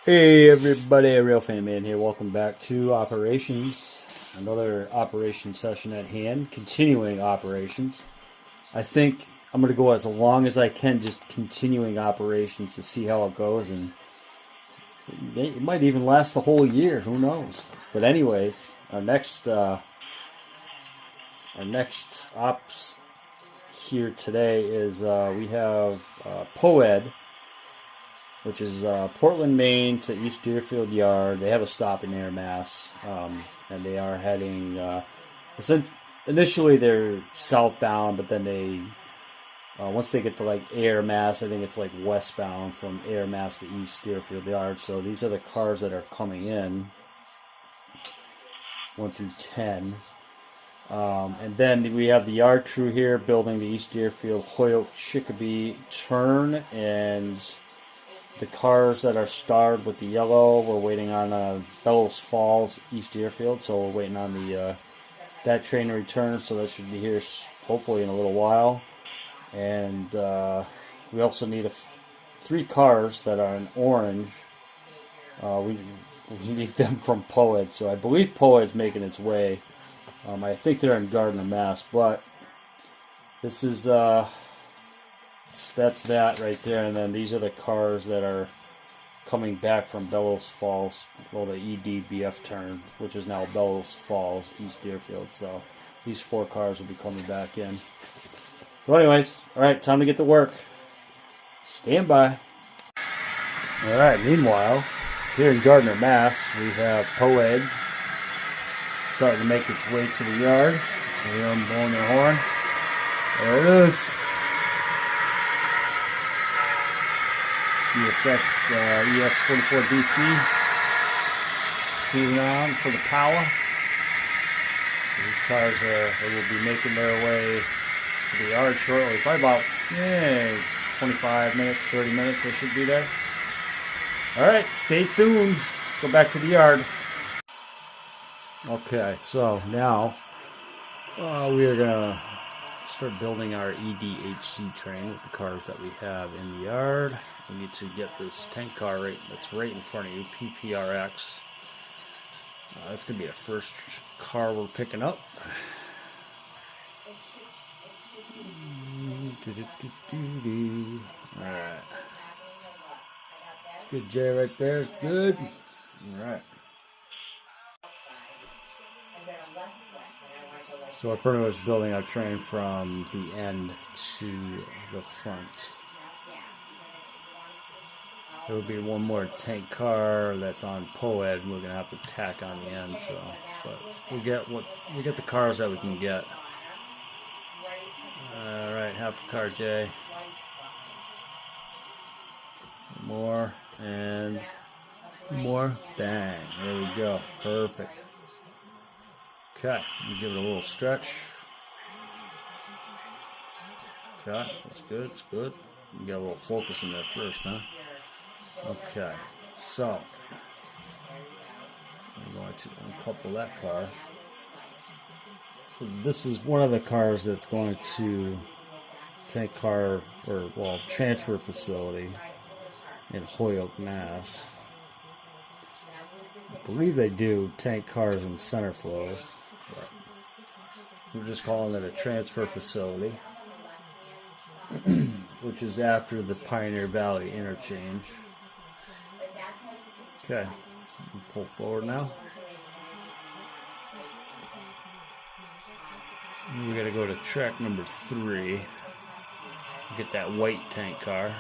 Hey everybody, Real Fan Man here. Welcome back to operations. Another operation session at hand. Continuing operations. I think I'm going to go as long as I can, just continuing operations to see how it goes, and it might even last the whole year. Who knows? But anyways, our next ops here today is we have Poed, which is Portland, Maine to East Deerfield Yard. They have a stop in Air Mass, and they are heading. Initially, they're southbound, but then they once they get to like Air Mass, I think it's like westbound from Air Mass to East Deerfield Yard. So these are the cars that are coming in, 1 through 10. And then we have the yard crew here building the East Deerfield Holyoke Chicopee turn, and the cars that are starred with the yellow, we're waiting on Bellowsfalls East Deerfield, so we're waiting on the that train to return, so that should be here hopefully in a little while. And we also need 3 cars that are in orange. We need them from Poed, so I believe Poed's making its way. I think they're in Gardner, Mass, but this is that's that right there, and then these are the cars that are coming back from Bellowsfalls, well, the EDBF turn, which is now Bellowsfalls East Deerfield. So these 4 cars will be coming back in. So anyways, alright, time to get to work. Stand by. Alright, meanwhile, here in Gardner, Mass, we have Poed starting to make its way to the yard. You hear them blowing their horn. There it is. CSX ES44DC cruising on for the power. So these cars they will be making their way to the yard shortly. Probably about 25 minutes, 30 minutes they should be there. Alright, stay tuned. Let's go back to the yard. Okay, so now we are going to start building our EDHC train with the cars that we have in the yard. We need to get this tank car that's right in front of you, PPRX. That's going to be the first car we're picking up. Alright. It's good, Jay, right there. It's good. Alright. So we're pretty much building our train from the end to the front. There will be one more tank car that's on Poed, and we're gonna have to tack on the end. So, but we get the cars that we can get. All right, half a car, Jay. More and more. Bang! There we go. Perfect. Okay, we give it a little stretch. Okay, that's good. It's good. You got a little focus in there first, huh? Okay, so I'm going to uncouple that car. So this is one of the cars that's going to tank car transfer facility in Holyoke, Mass. I believe they do tank cars and center flows, but we're just calling it a transfer facility, which is after the Pioneer Valley interchange. Okay, pull forward now. We gotta go to track number 3. Get that white tank car.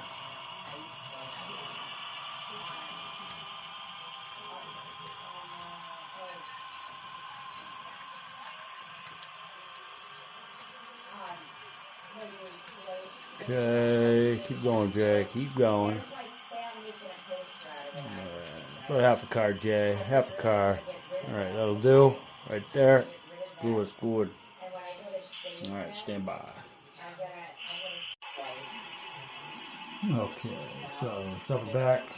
Okay, keep going, Jay. Keep going. About half a car, Jay. Half a car. Alright, that'll do. Right there. Good, it's good. Alright, stand by. Okay, so step back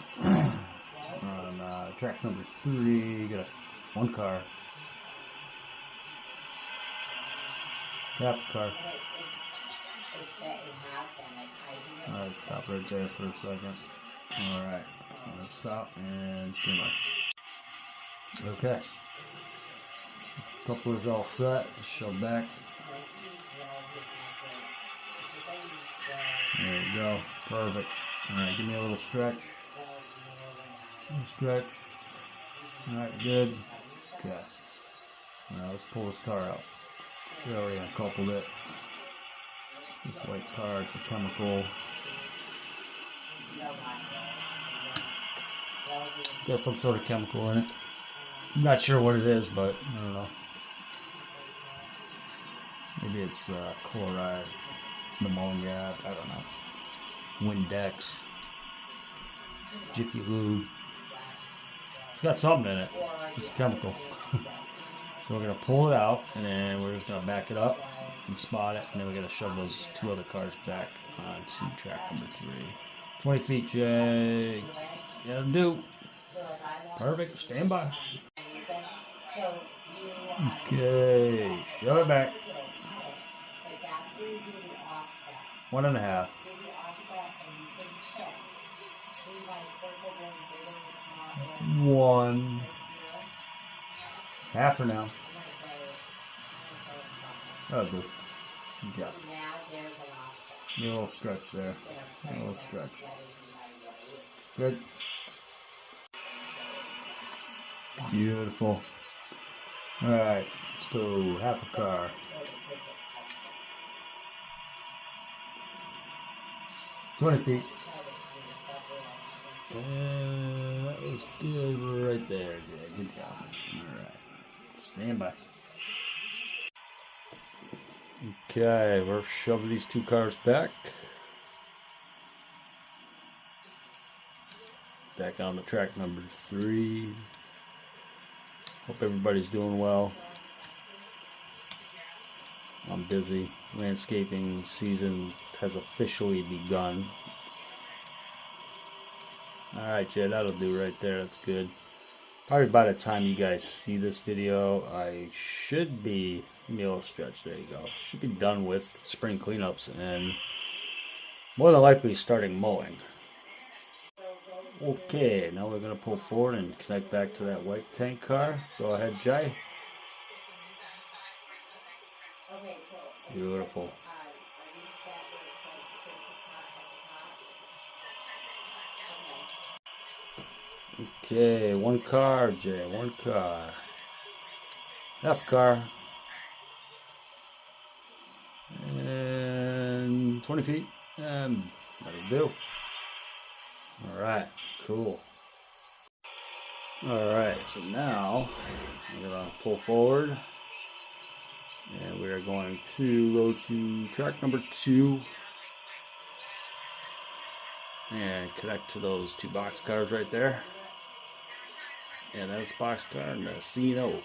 on track number 3. Got one car. Half a car. Alright, stop right there for a second. Alright, let's stop and stand by. Okay. Coupler's all set. Shove back. There you go. Perfect. Alright, give me a little stretch. Stretch. Alright, good. Okay. Now let's pull this car out. We already uncoupled it. It's this white car, it's a chemical. Got some sort of chemical in it. I'm not sure what it is, but I don't know. Maybe it's chloride, pneumonia, I don't know. Windex, Jiffy Lube. It's got something in it. It's a chemical. So we're going to pull it out, and then we're just going to back it up and spot it, and then we're going to shove those 2 other cars back onto track number 3. 20 feet, Jay. That'll do. Perfect. Stand by. Okay. Shove it back. 1.5. 1. Half for now. Oh, good. Good job. A little stretch there. A little stretch. Good. Beautiful. Alright, let's go. Half a car. 20 feet. That looks good right there, Jay. Good job. Alright. Stand by. Okay, we're shoving these 2 cars back. Back on the track number 3. Hope everybody's doing well. I'm busy. Landscaping season has officially begun. Alright, Jay, that'll do right there. That's good. Probably by the time you guys see this video, I should be, meal stretch, there you go. Should be done with spring cleanups and more than likely starting mowing. Okay, now we're going to pull forward and connect back to that white tank car. Go ahead, Jay. Beautiful. Okay, 1 car, Jay, 1 car. Half car. And 20 feet. And that'll do. Alright, cool. Alright, so now I'm going to pull forward. And we are going to go to track number 2. And connect to those 2 box cars right there. And that's boxcar and the C&O.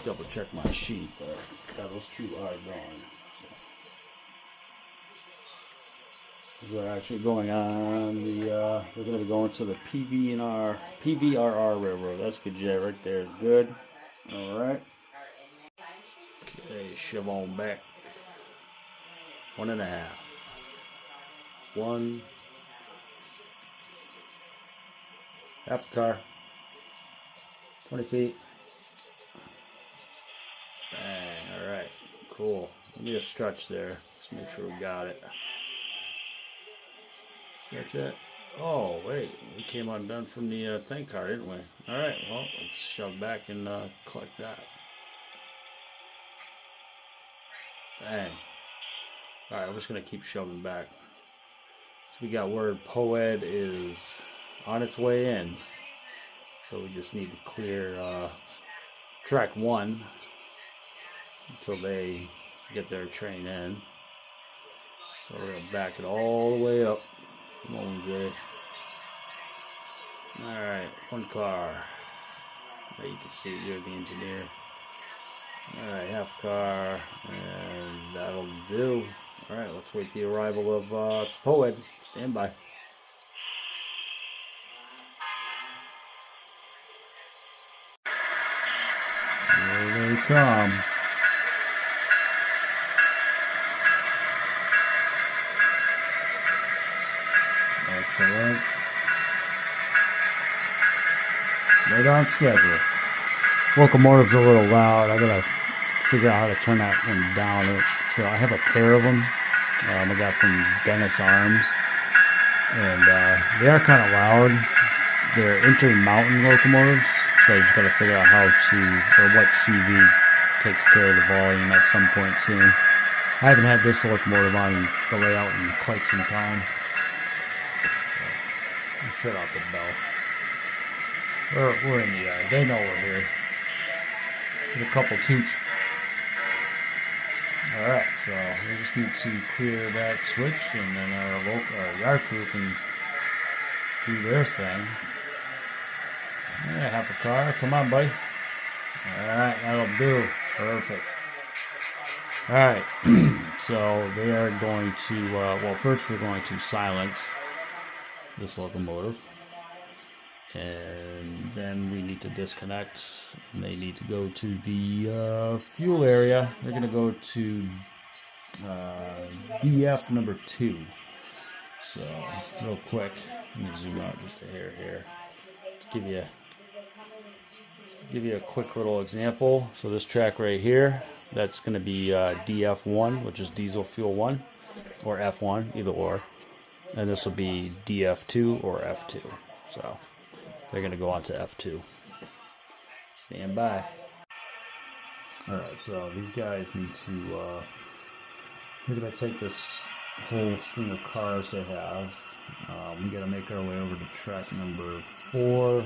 Double check my sheet, but yeah, those 2 are gone. These are actually going on the, they're going to be going to the PVRR Railroad. That's good, Jay, right there is good. Alright. Okay, shove on back. 1.5. 1. Half the car. 20 feet. Bang. Alright. Cool. Let me just stretch there. Just make sure we got it. Stretch it. Oh, wait. We came undone from the tank car, didn't we? Alright. Well, let's shove back and collect that. Bang. Alright, I'm just going to keep shoving back. So we got word Poed is on its way in, so we just need to clear track 1 until they get their train in. So we're going to back it all the way up. Come on, Jay. Alright, one car. Oh, you can see it, you're the engineer. Alright, half car, and that'll do. Alright, let's wait the arrival of Poed. Stand by. Here they come. Excellent. Right on schedule. Locomotive's a little loud. I gotta figure out how to turn that one down. So I have a pair of them. I got from Dennis Arms, and they are kind of loud. They're Intermountain locomotives, so I just gotta figure out how to, or what CV takes care of the volume at some point soon. I haven't had this locomotive on the layout in quite some time. So, shut out the bell. We're in the yard. They know we're here. Get a couple toots. Alright, so we just need to clear that switch, and then our yard crew can do their thing. Yeah, half a car. Come on, buddy. Alright, that'll do. Perfect. Alright, so they are going to, well, first we're going to silence this locomotive. And then we need to disconnect, and they need to go to the fuel area. They're going to go to DF number 2. So, real quick, let me zoom out just a hair here. Give you a quick little example. So this track right here, that's going to be DF1, which is diesel fuel 1, or F1, either or. And this will be DF2 or F2. So they're going to go on to F2. Stand by. Alright, so these guys need to, we're going to take this whole string of cars they have. We got to make our way over to track number 4.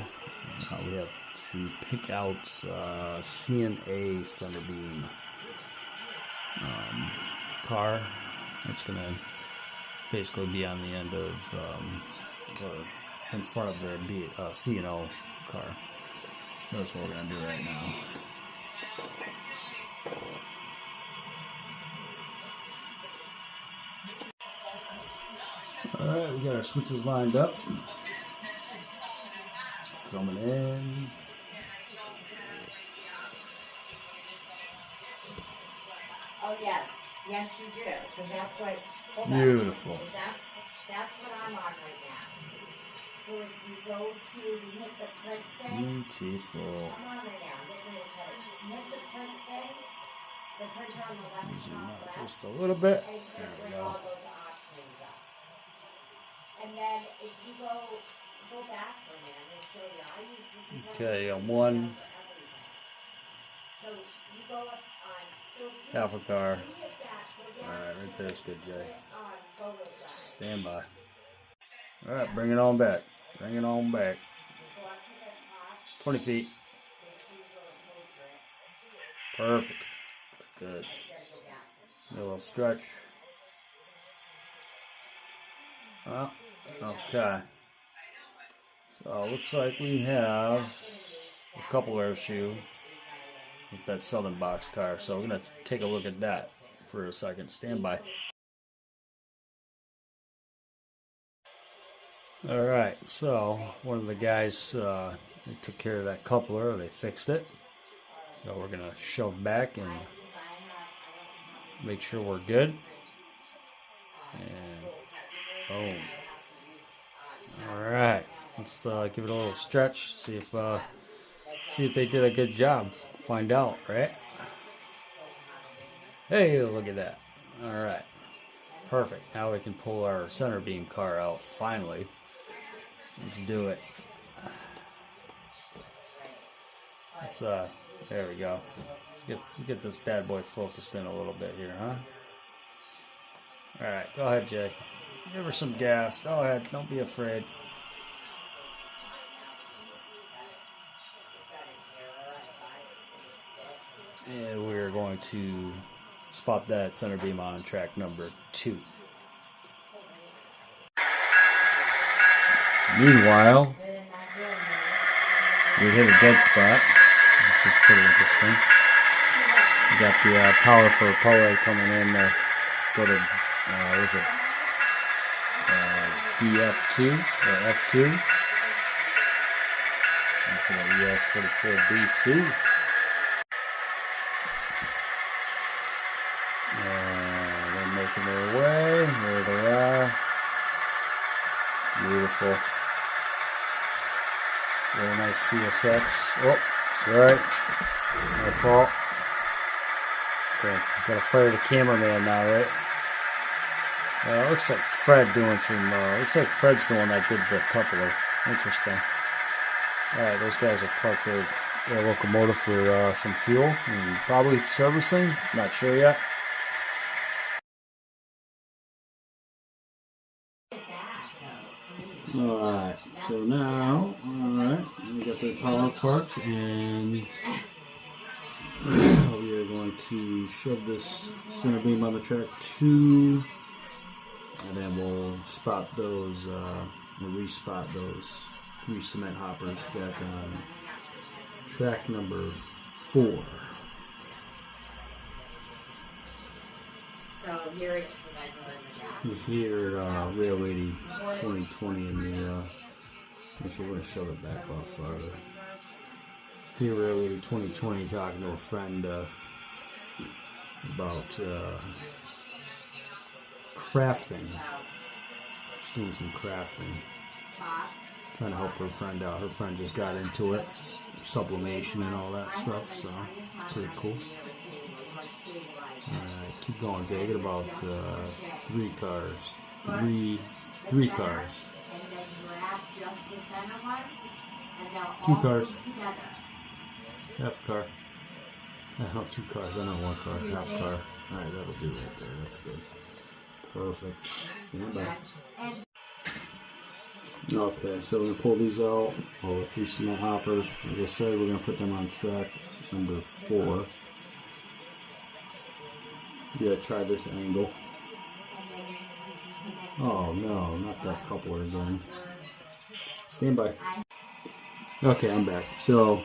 We have to pick out CNA center beam car. It's going to basically be on the end of, or in front of the C&O car. So that's what we're going to do right now. Alright, we got our switches lined up. Coming in. Oh yes, yes you do, because that's what. Beautiful. That's what I'm on right now. So if you go to hit the print thing. Beautiful. Come on right now, look at it. Hit the print thing. The printer on the left. Zoom out just a little bit. And it's There going to we bring go. all those options up. And then if you go back for a minute, I'm going to show you. I use this. Okay, one. So you go up on. Half a car. Alright, right there's good, Jay. Stand by. Alright, bring it on back. Bring it on back. 20 feet. Perfect. Good. A little stretch. Oh, okay. So it looks like we have a couple air shoe with that southern box car. So we're going to take a look at that for a second. Stand by. Alright, so one of the guys, they took care of that coupler. They fixed it. So we're going to shove back and make sure we're good. And boom. Alright, let's give it a little stretch. See if they did a good job. Find out, right? Hey, look at that. Alright. Perfect. Now we can pull our center beam car out finally. Let's do it. Let's there we go. Get this bad boy focused in a little bit here, huh? Alright, go ahead, Jay. Give her some gas. Go ahead, don't be afraid. And we're going to spot that center beam on track number 2. Meanwhile, We hit a dead spot, which is pretty interesting. We got the power for Poed coming in to go to, what is it? DF2 or F2. That's an ES44BC. They're making their way. There they are. Beautiful. Very nice CSX. Oh, sorry. My fault. Okay, gotta fire the cameraman now, right? Looks like Fred doing some, looks like Fred's the one that did the coupler. Interesting. Alright, those guys have parked their locomotive for some fuel and probably servicing. Not sure yet. Alright, so now, we got the power parked and we are going to shove this center beam on the track 2 and then we'll spot those, we'll respot those 3 cement hoppers back on track number 4. So here it is. Here at Rail 80 2020 in the, actually we're going to shove it back off farther. Here at Rail 80 2020 talking to a friend about crafting. She's doing some crafting. Trying to help her friend out. Her friend just got into it. Sublimation and all that stuff, so it's pretty cool. Alright, keep going, Jay. Get about 3 cars. Three cars. 2 cars. Half a car. Oh, 2 cars. I know 1 car. Half a car. Alright, that'll do right there. That's good. Perfect. Stand by. Okay, so we're going to pull these out. All the 3 cement hoppers. Like I said, we're going to put them on track number 4. You gotta try this angle. Oh no, not that coupler again. Stand by. Okay, I'm back. So,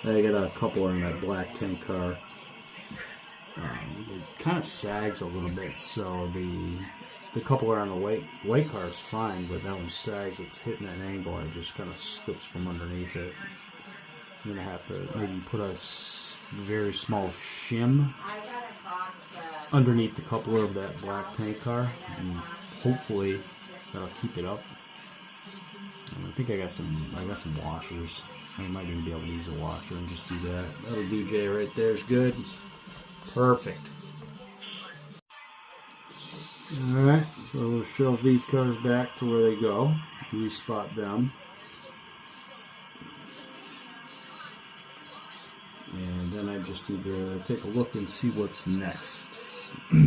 I got a coupler in that black tank car. It kind of sags a little bit, so the coupler on the white car is fine, but that one sags. It's hitting that angle, and it just kind of slips from underneath it. I'm gonna have to maybe put a very small shim underneath the coupler of that black tank car, and hopefully that'll keep it up. I think I got some washers. I might even be able to use a washer and just do that. That'll do, Jay, right there is good. Perfect. Alright, so we'll shove these cars back to where they go. Respot them. And then I just need to take a look and see what's next. I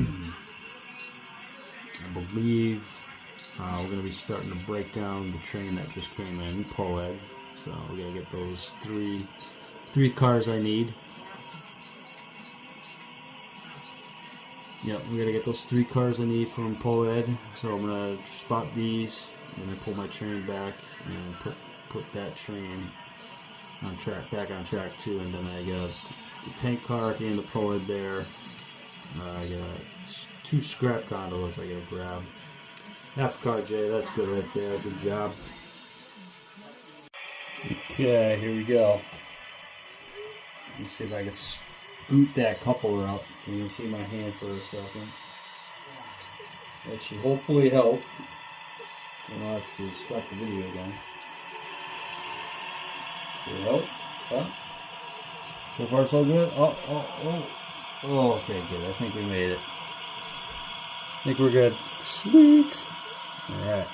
believe we're going to be starting to break down the train that just came in, Poed. So we're going to get those three cars I need. Yep, we're going to get those 3 cars I need from Poed. So I'm going to spot these, and then pull my train back, and put that train on track, back on track 2, and then I got the tank car at the end of Poed there. I got 2 scrap gondolas I gotta grab. Half a car, Jay, that's good right there, good job. Okay, here we go. Let me see if I can scoot that coupler up so you can see my hand for a second. That should hopefully help. I don't have to stop the video again. Did it help? Huh? So far so good? Oh, okay, good. I think we made it. I think we're good. Sweet! Alright.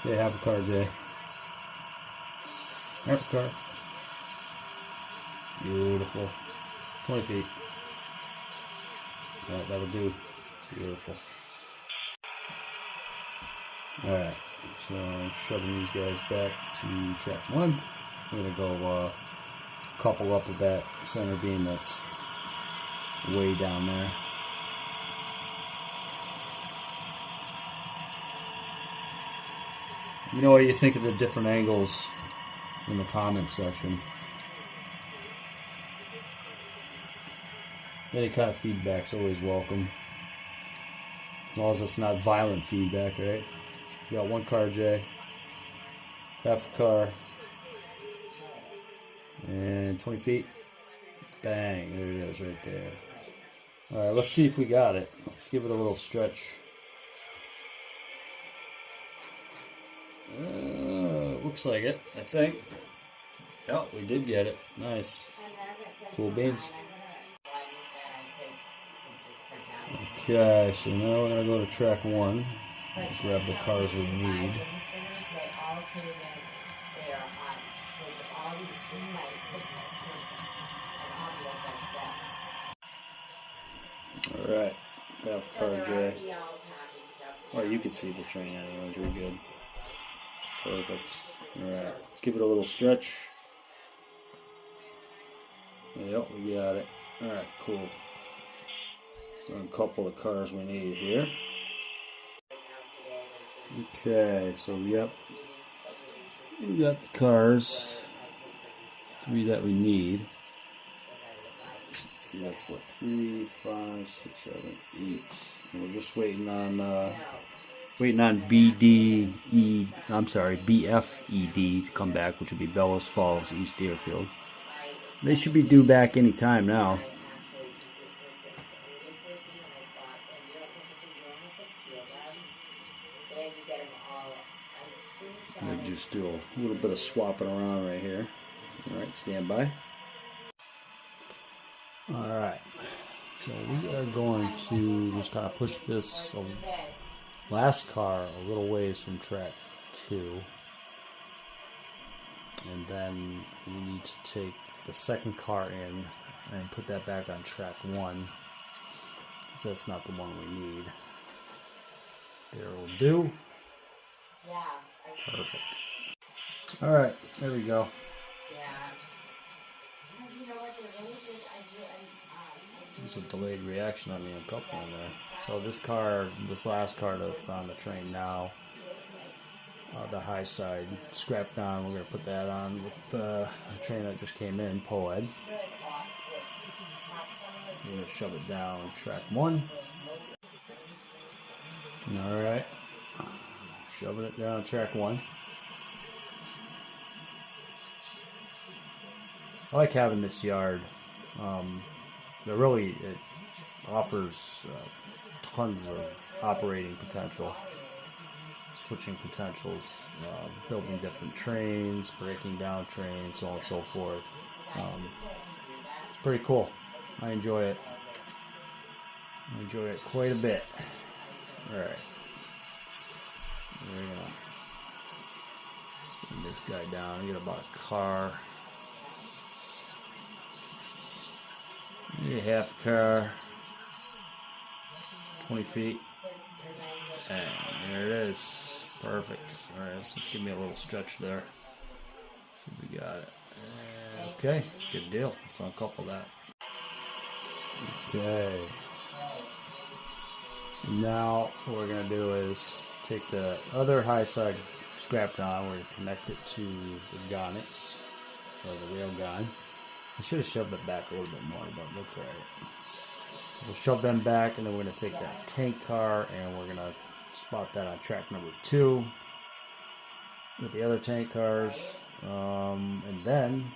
Yeah, half a car, Jay. Half a car. Beautiful. 20 feet. Alright, that'll do. Beautiful. Alright, so I'm shoving these guys back to track 1. I'm going to go couple up with that center beam that's way down there. Let me know what you think of the different angles in the comments section. Any kind of feedback's always welcome. As long as it's not violent feedback, right? You got one car, Jay. Half a car. And 20 feet. Bang. There it is right there. Alright, let's see if we got it. Let's give it a little stretch. Looks like it, I think. Yep, we did get it. Nice. Cool beans. Okay, so now we're going to go to track 1. Grab the cars we need. Alright, half car J. Well, you can see the train anyways, we're good. Perfect. Alright, let's give it a little stretch. Yep, we got it. Alright, cool. So a couple of cars we need here. Okay, so yep. We got the cars. 3 that we need. Let's see, that's what, 3, 5, 6, 7, 8. And we're just waiting on BFED to come back, which would be Bellowsfalls East Deerfield. They should be due back any time now. They just do a little bit of swapping around right here. Alright, stand by. Alright, so we are going to just kind of push this last car a little ways from track 2. And then we need to take the second car in and put that back on track 1. Because that's not the one we need. There will do. Perfect. Alright, there we go. There's a delayed reaction on the uncoupling there. So this last car that's on the train now, the high side scrapped on, we're going to put that on with the train that just came in, Poed. We're going to shove it down track 1. Alright. Shoving it down track 1. I like having this yard. It offers tons of operating potential, switching potentials, building different trains, breaking down trains, so on and so forth. It's pretty cool. I enjoy it. I enjoy it quite a bit. Alright. We're gonna bring this guy down. I get about a car. Maybe half a car. 20 feet. And there it is. Perfect. Alright, so give me a little stretch there. See if we got it. Okay, good deal. Let's uncouple that. Okay. So now what we're going to do is take the other high side scrapped on. We're going to connect it to the gonnets, or the rail gun. I should have shoved it back a little bit more, but that's alright. So we'll shove them back, and then we're going to take that tank car and we're going to spot that on track number 2 with the other tank cars. And then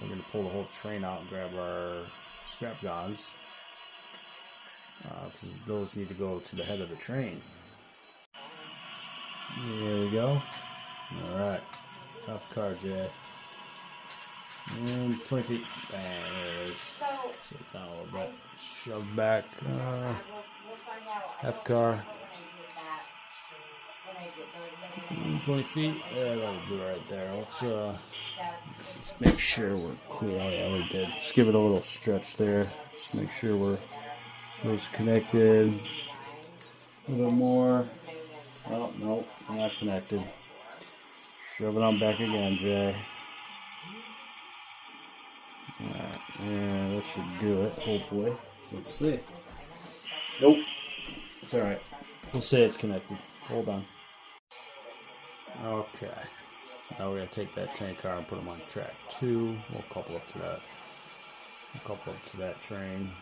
we're going to pull the whole train out and grab our scrap guns, because those need to go to the head of the train. There we go. Alright. Half car jet. And 20 feet. Bang, there it is. Sit down a little bit. Shove back. Half car. 20 feet. Yeah, that'll do right there. Let's make sure we're clear. Oh yeah, we did. Just give it a little stretch there. Just make sure we're connected. A little more. Oh, nope, we're not connected. Shove it on back again, Jay. Alright, and that should do it, hopefully. So let's see. Nope. It's alright. We'll say it's connected. Hold on. Okay. Now we're going to take that tank car and put them on track 2. We'll couple up to that. We'll couple up to that train.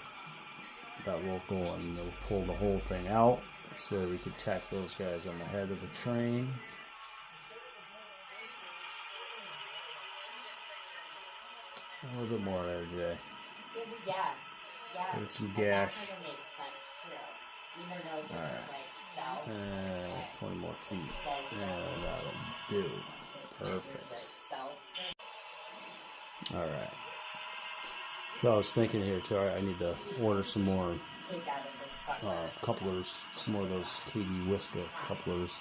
That will go and we'll pull the whole thing out. This way we could tack those guys on the head of the train. A little bit more there, Jay. Yeah. Give it some gas. That kind of makes sense too. Even though this is like south. 20 more feet. And that'll do. Perfect. Alright. So I was thinking here too, I need to order some more couplers, some more of those KD Whiska couplers.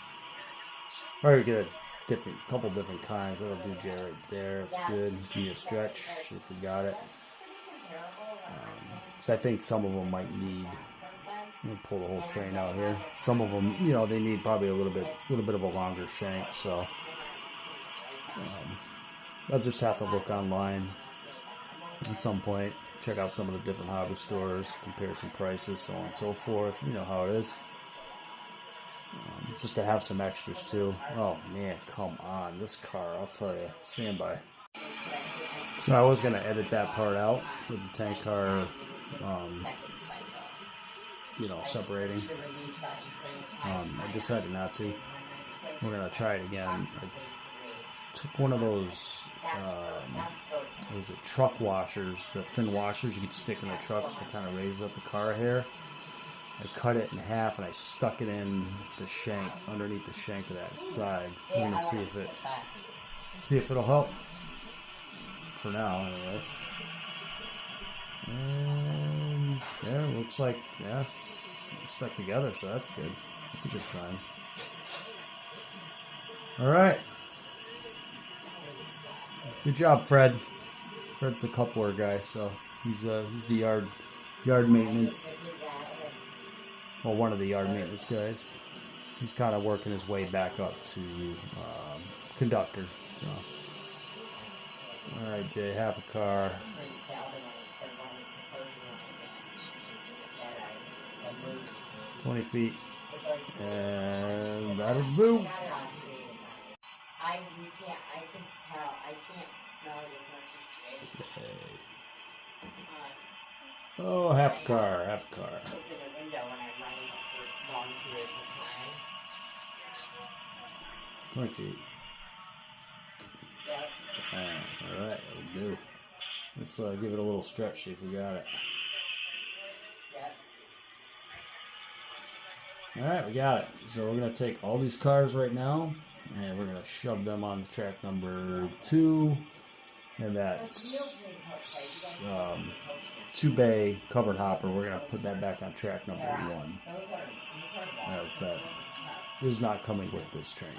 Alright, we get a couple different kinds. That'll do Jay right there. It's good. Give me a stretch if we got it. So I think some of them might need. I'm gonna pull the whole train out here. Some of them, you know, they need probably a little bit of a longer shank. So I'll just have to look online at some point, check out some of the different hobby stores, compare some prices, so on and so forth. You know how it is. Just to have some extras too. Oh man, come on, this car! I'll tell you, stand by. So I was gonna edit that part out with the tank car, you know, separating. I decided not to. We're gonna try it again. I took one of those, what is it, truck washers, the thin washers you can stick in the trucks to kind of raise up the car hair. I cut it in half and I stuck it in the shank, underneath the shank of that side. We're gonna see if it'll help. For now, anyways. And yeah, looks like it's stuck together, so that's good. That's a good sign. All right. Good job, Fred. Fred's the coupler guy, so he's the yard maintenance. Well, one of the yard maintenance guys. He's kind of working his way back up to conductor. So, all right, Jay, half a car. $20 feet, and that'll do. I can tell. I can't smell it as much as Jay. Okay. Oh, half a car. Open a window when I'm running for long periods of time. 20 feet. Yep. Alright, that'll do. Let's give it a little stretch, see if we got it. Yep. Alright, we got it. So we're going to take all these cars right now, and we're going to shove them on the track number 2. And that's 2-bay covered hopper. We're going to put that back on track number 1. As that is not coming with this train.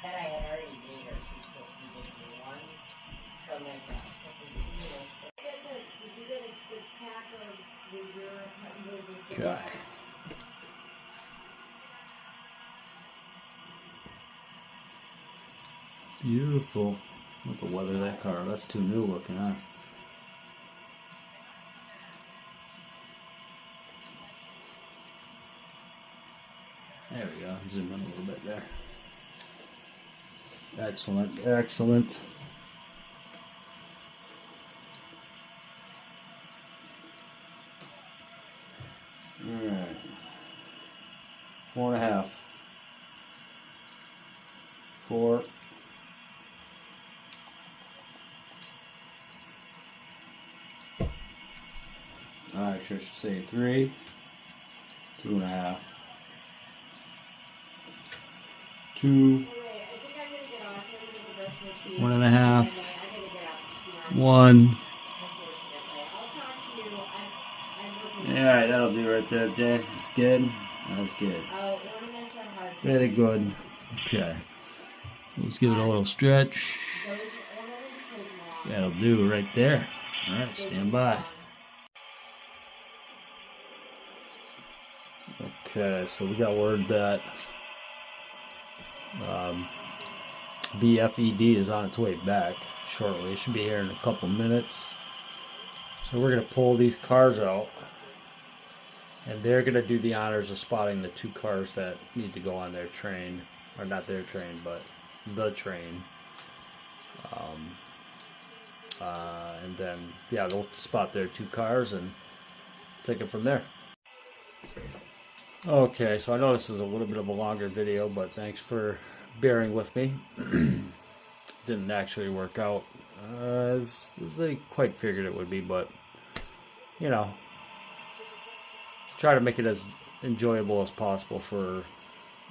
That I had already made her. She just needed new ones. So I'm like, did you get a 6-pack of reserve? Okay. Beautiful. Look at the weather of that car. That's too new looking, huh? There we go. Zoom in a little bit there. Excellent, excellent. Alright. 4.5. 4. Actually, I should say 3. 2.5. 2. 1.5. 1. Alright, that'll do right there, Jay. That's good. That's good. Very good. Okay. Let's give it a little stretch. That'll do right there. Alright, stand by. Okay, so we got word that Bfed is on its way back shortly. It should be here in a couple minutes. So we're going to pull these cars out, and they're going to do the honors of spotting the 2 cars that need to go on their train, or not their train, but the train. And then, yeah, they'll spot their 2 cars and take it from there. Okay, so I know this is a little bit of a longer video, but thanks for bearing with me. Didn't actually work out as I quite figured it would be, but you know, try to make it as enjoyable as possible for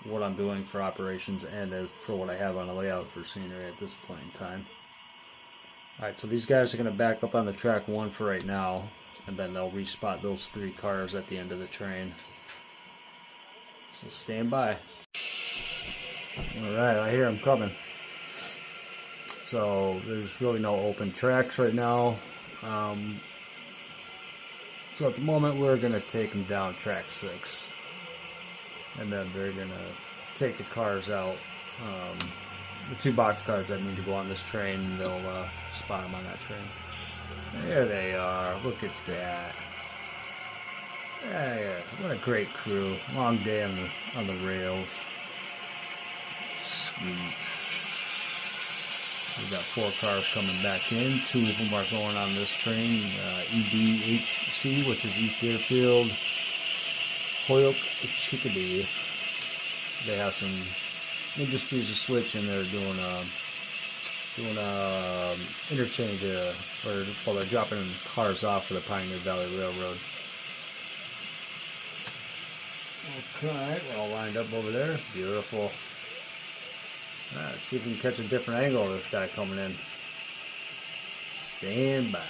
what I'm doing for operations and as for what I have on the layout for scenery at this point in time. Alright, so these guys are going to back up on the track 1 for right now, and then they'll respot those 3 cars at the end of the train. So stand by. Alright, I hear them coming. So there's really no open tracks right now. So at the moment we're going to take them down track 6. And then they're going to take the cars out. The 2 box cars that need to go on this train, they'll spot them on that train. There they are. Look at that. Yeah, what a great crew. Long day on the rails. Sweet. We've got 4 cars coming back in. 2 of them are going on this train. EDHC, which is East Deerfield Holyoke, Chicopee. They have some industries to switch, and they're doing interchange, or they're dropping cars off for the Pioneer Valley Railroad. Okay, we're all lined up over there. Beautiful. Alright, let's see if we can catch a different angle of this guy coming in. Stand by.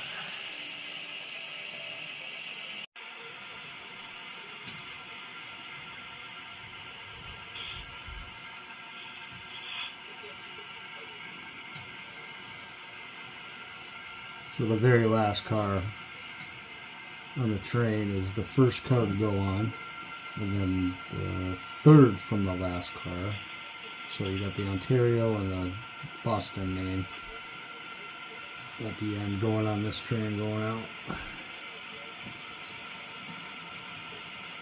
So the very last car on the train is the first car to go on, and then the 3rd from the last car. So you got the Ontario and the Boston name at the end going on this train going out.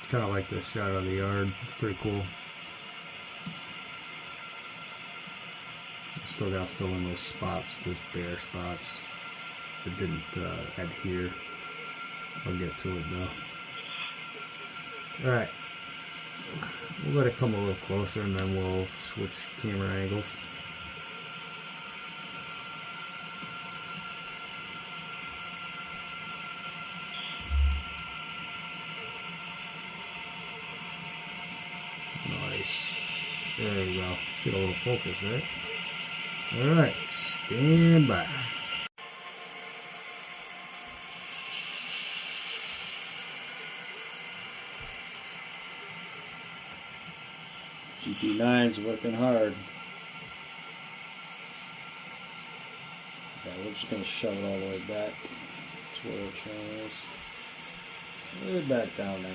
Kind of like this shot of the yard. It's pretty cool. I still got to fill in those spots, those bare spots. It didn't adhere. I'll get to it though. Alright. We'll let it come a little closer, and then we'll switch camera angles. Nice. There we go. Let's get a little focus, right? Alright, stand by. GP9's working hard. Yeah, we're just going to shove it all the way back to where the train is. Way back down there.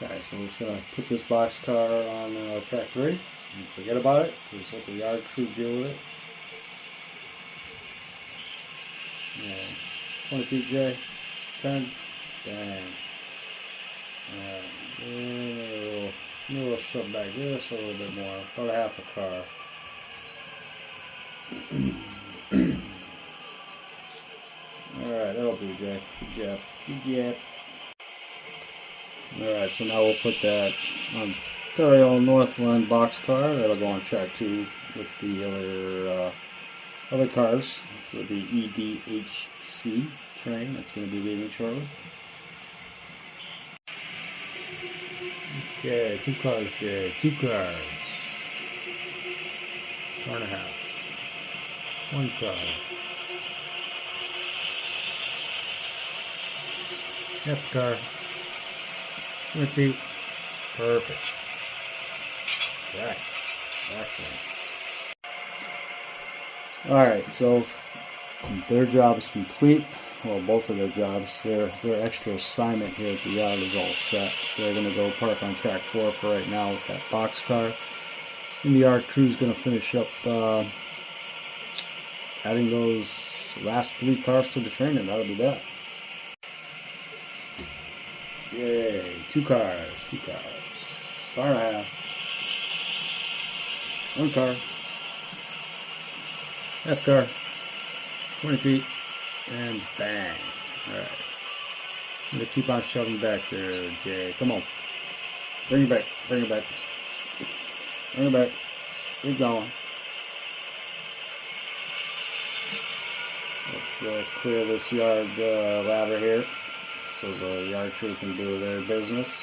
Okay, so we're just going to put this box car on track 3 and forget about it. Just let the yard crew deal with it. Yeah. 20 feet, Jay. 10. Bang. Alright. Maybe we'll shove back just a little bit more. About a half a car. Alright, that'll do, Jay. Good job. Good job. Alright, so now we'll put that Ontario Northland boxcar. That'll go on track 2 with the other cars for the EDHC train that's going to be leaving shortly. Okay, 2 cars, Jay. 2 cars. Car and a half. 1 car. Half a car. 20 feet. Perfect. Okay. Excellent. Alright, so their job is complete. Well, both of their jobs. Their extra assignment here at the yard is all set. They're going to go park on track 4 for right now with that box car. And the yard crew's going to finish up adding those last 3 cars to the train, and that'll be that. Yay, 2 cars. Car and a half. 1 car. Half car. 20 feet. And bang. Alright. I'm going to keep on shoving back there, Jay. Come on. Bring it back. Bring it back. Bring it back. Keep going. Let's clear this yard ladder here so the yard crew can do their business.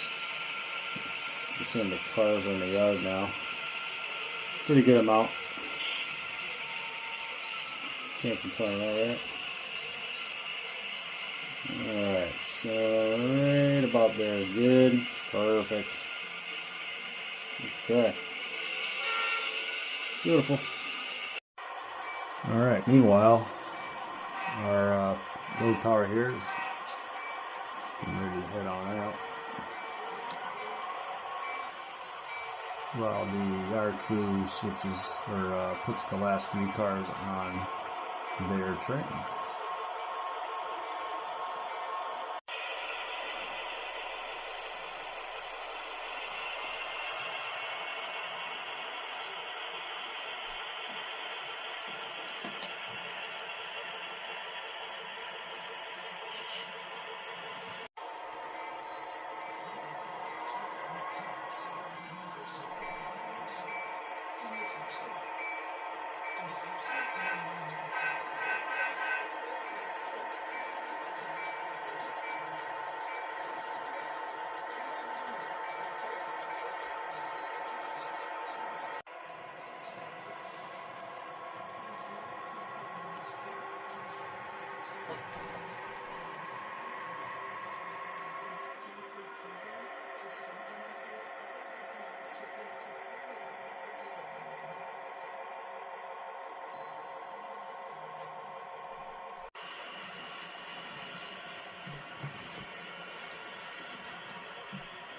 You're seeing the cars in the yard now. Pretty good amount. Can't complain, alright? Alright, so right about there. Good. Perfect. Okay. Beautiful. Alright, meanwhile, our load power here is getting ready to head on out. While the yard crew switches or puts the last 3 cars on their train.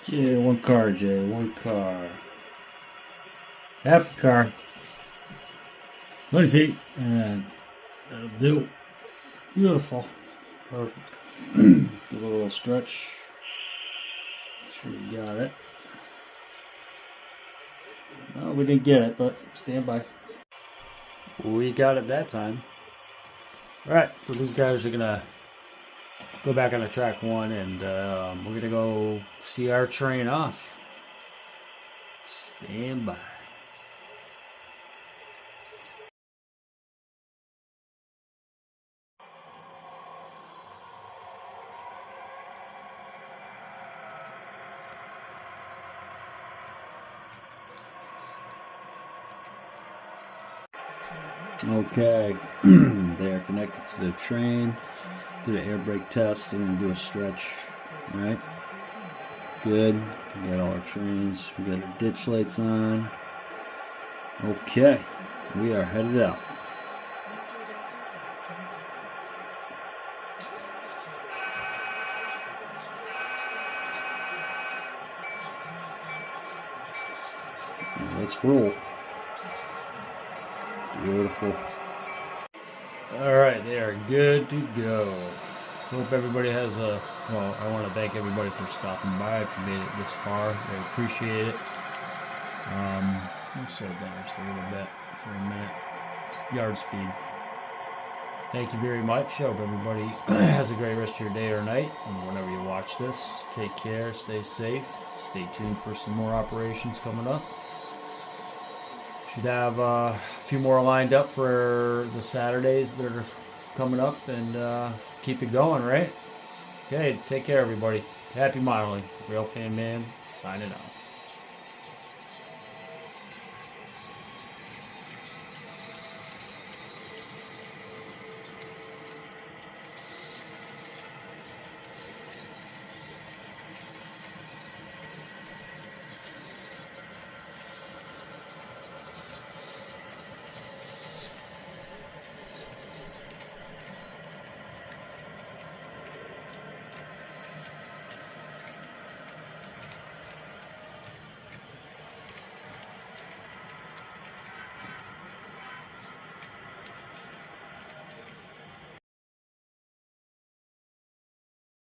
Yeah, 1 car, Jay. 1 car. Half the car. 20 feet. And that'll do. Beautiful. Perfect. Give it a little stretch. Make sure we got it. Well, we didn't get it, but stand by. We got it that time. Alright, so these guys are going to go back on the track 1, and we're going to go see our train off. Stand by. Okay, they are connected to the train. Do the air brake test. They're going to do a stretch. Alright, good. We got all our trains. We got our ditch lights on. Okay, we are headed out. Let's roll. Beautiful. Alright, they are good to go. Hope everybody has a, well, I want to thank everybody for stopping by. If you made it this far, I appreciate it. I'll slow down just a little bit for a minute. Yard speed. Thank you very much. Hope everybody has a great rest of your day or night. And whenever you watch this, take care, stay safe. Stay tuned for some more operations coming up. Should have a few more lined up for the Saturdays that are coming up, and keep it going, right? Okay, take care, everybody. Happy modeling. Real Fan Man, signing out.